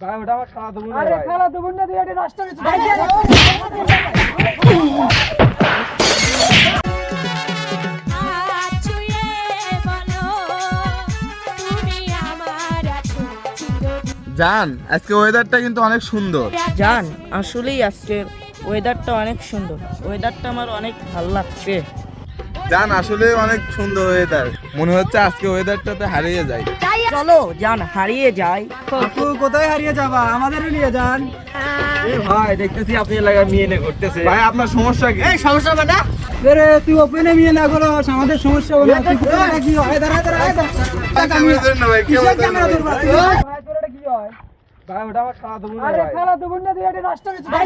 ভাই ওটা আমার খালা দেবো না। আরে ভাই খালা দেবো না, তুই এটা নষ্ট করেছিস ভাই। জান আজকে ওয়েদারটা কিন্তু অনেক সুন্দর। জান আসলেই আজকের ওয়েদারটা অনেক সুন্দর, ওয়েদারটা আমার অনেক ভালো লাগছে। জান আসলে অনেক সুন্দর ওয়েদার, মনে হচ্ছে আজকে ওয়েদারটাতে হারিয়ে যায়। চলো জান হারিয়ে যাই। আপু কোথায় হারিয়ে যাবা, আমাদেরও নিয়ে যান। এ ভাই দেখতেছি আপনি এলাকায় মেয়ে নে করতেছে। ভাই আপনার সমস্যা কি? সমস্যা মানে রে তুই ওপেনে নিয়ে না করো, আমাদের সমস্যা হলো। তুই কোথায় কি হয়, দাঁড়া দাঁড়া ভাই, ক্যামেরা ধরেন না ভাই, ক্যামেরা ধরেন না ভাই। ভাই তোর এটা কি হয়? ভাই ওটা আমার খালা দেবো না। আরে ভাই খালা দেবো না, তুই এটা নষ্ট করেছিস ভাই।